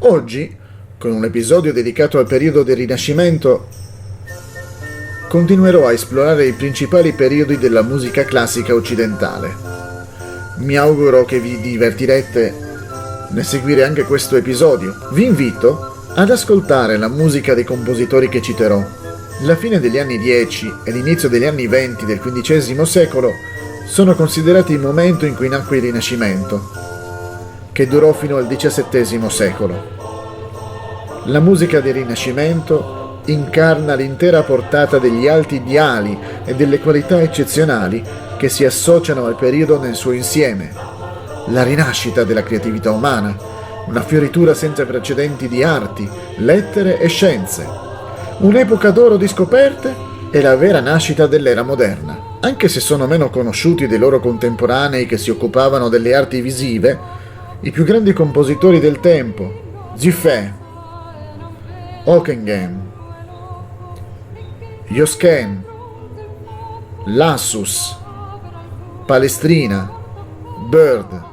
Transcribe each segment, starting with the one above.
Oggi, con un episodio dedicato al periodo del Rinascimento, continuerò a esplorare i principali periodi della musica classica occidentale. Mi auguro che vi divertirete nel seguire anche questo episodio. Vi invito ad ascoltare la musica dei compositori che citerò. La fine degli anni 10 e l'inizio degli anni 20 del XV secolo sono considerati il momento in cui nacque il Rinascimento, che durò fino al XVII secolo. La musica del Rinascimento incarna l'intera portata degli alti ideali e delle qualità eccezionali che si associano al periodo nel suo insieme. La rinascita della creatività umana, una fioritura senza precedenti di arti, lettere e scienze, un'epoca d'oro di scoperte e la vera nascita dell'era moderna. Anche se sono meno conosciuti dei loro contemporanei che si occupavano delle arti visive, i più grandi compositori del tempo, Dufay, Ockeghem, Josquin, Lassus, Palestrina, Bird,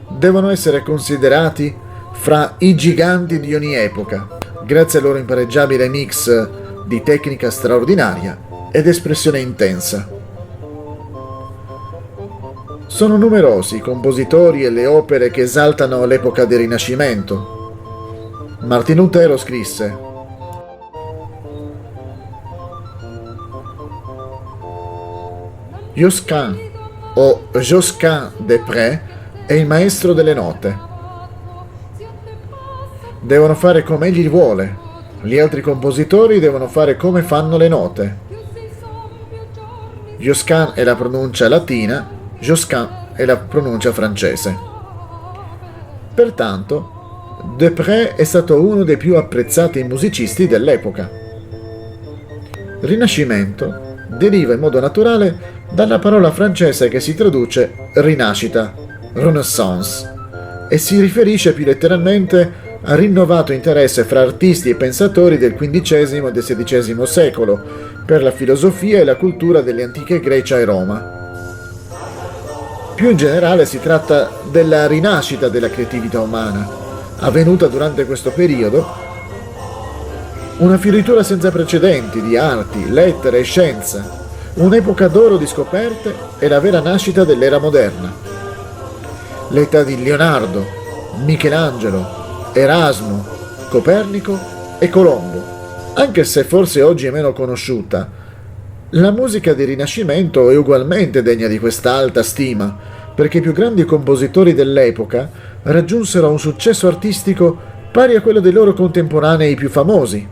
devono essere considerati fra i giganti di ogni epoca, grazie al loro impareggiabile mix di tecnica straordinaria ed espressione intensa. Sono numerosi i compositori e le opere che esaltano l'epoca del Rinascimento. Martin Lutero scrisse: Josquin o Josquin des Prés è il maestro delle note. Devono fare come egli vuole, gli altri compositori devono fare come fanno le note. Josquin è la pronuncia latina, Josquin è la pronuncia francese. Pertanto, des Prés è stato uno dei più apprezzati musicisti dell'epoca. Rinascimento deriva in modo naturale dalla parola francese che si traduce rinascita, renaissance, e si riferisce più letteralmente al rinnovato interesse fra artisti e pensatori del XV e del XVI secolo per la filosofia e la cultura delle antiche Grecia e Roma. Più in generale si tratta della rinascita della creatività umana, avvenuta durante questo periodo, una fioritura senza precedenti di arti, lettere e scienza, un'epoca d'oro di scoperte e la vera nascita dell'era moderna. L'età di Leonardo, Michelangelo, Erasmo, Copernico e Colombo. Anche se forse oggi è meno conosciuta, la musica del Rinascimento è ugualmente degna di questa alta stima, perché i più grandi compositori dell'epoca raggiunsero un successo artistico pari a quello dei loro contemporanei più famosi,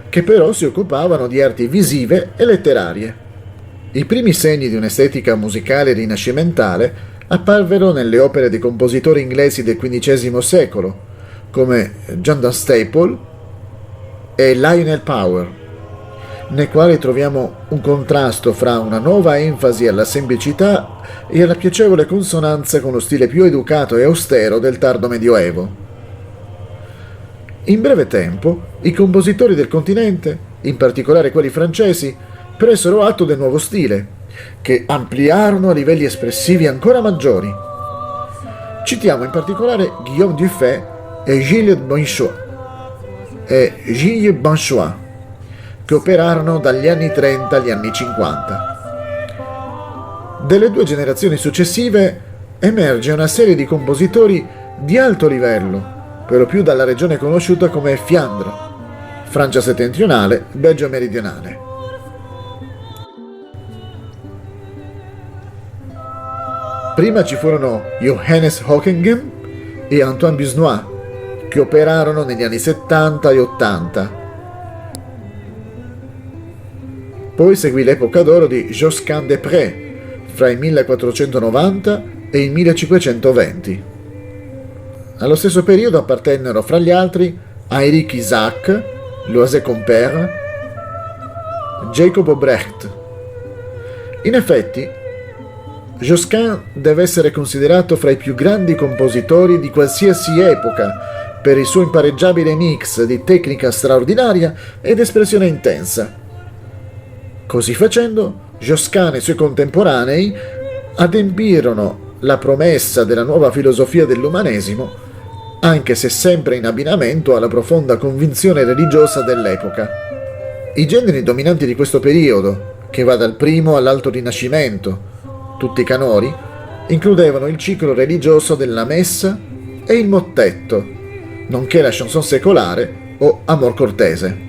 che però si occupavano di arti visive e letterarie. I primi segni di un'estetica musicale rinascimentale apparvero nelle opere dei compositori inglesi del XV secolo, come John Dunstable e Lionel Power, nei quali troviamo un contrasto fra una nuova enfasi alla semplicità e alla piacevole consonanza con lo stile più educato e austero del tardo Medioevo. In breve tempo, i compositori del continente, in particolare quelli francesi, presero atto del nuovo stile, che ampliarono a livelli espressivi ancora maggiori. Citiamo in particolare Guillaume Dufay e Gilles Banchois, che operarono dagli anni 30 agli anni 50. Delle due generazioni successive emerge una serie di compositori di alto livello, per lo più dalla regione conosciuta come Fiandre, Francia settentrionale, Belgio meridionale. Prima ci furono Johannes Ockeghem e Antoine Busnois, che operarono negli anni 70 e 80. Poi seguì l'epoca d'oro di Josquin des Prés, fra il 1490 e il 1520. Allo stesso periodo appartennero fra gli altri Henri Isaac, Loisé Compère, Jacob Brecht. In effetti, Josquin deve essere considerato fra i più grandi compositori di qualsiasi epoca per il suo impareggiabile mix di tecnica straordinaria ed espressione intensa. Così facendo, Josquin e i suoi contemporanei adempirono la promessa della nuova filosofia dell'umanesimo anche se sempre in abbinamento alla profonda convinzione religiosa dell'epoca. I generi dominanti di questo periodo, che va dal primo all'Alto Rinascimento, tutti canori, includevano il ciclo religioso della messa e il mottetto, nonché la chanson secolare o amor cortese.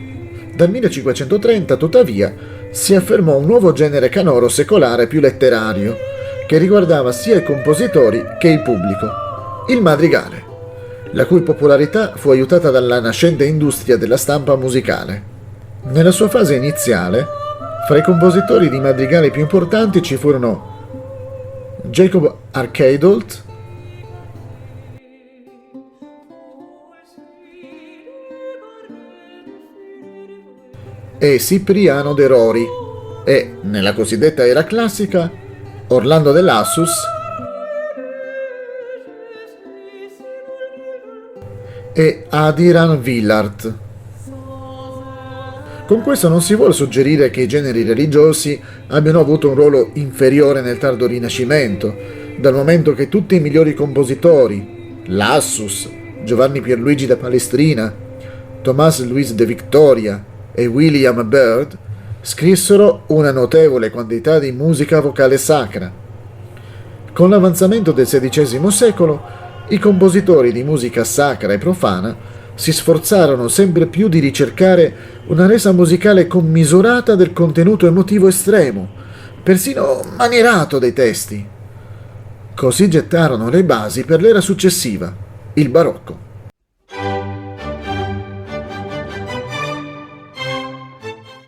Dal 1530, tuttavia, si affermò un nuovo genere canoro secolare più letterario, che riguardava sia i compositori che il pubblico, il madrigale, la cui popolarità fu aiutata dalla nascente industria della stampa musicale. Nella sua fase iniziale, fra i compositori di madrigali più importanti ci furono Jacob Arcadiol e Cipriano de Rori e, nella cosiddetta era classica, Orlando de Lassus e Adrian Villard. Con questo non si vuole suggerire che i generi religiosi abbiano avuto un ruolo inferiore nel tardo Rinascimento, dal momento che tutti i migliori compositori, Lassus, Giovanni Pierluigi da Palestrina, Tomás Luis de Victoria e William Byrd, scrissero una notevole quantità di musica vocale sacra. Con l'avanzamento del XVI secolo, i compositori di musica sacra e profana si sforzarono sempre più di ricercare una resa musicale commisurata del contenuto emotivo estremo, persino manierato dei testi. Così gettarono le basi per l'era successiva, il barocco.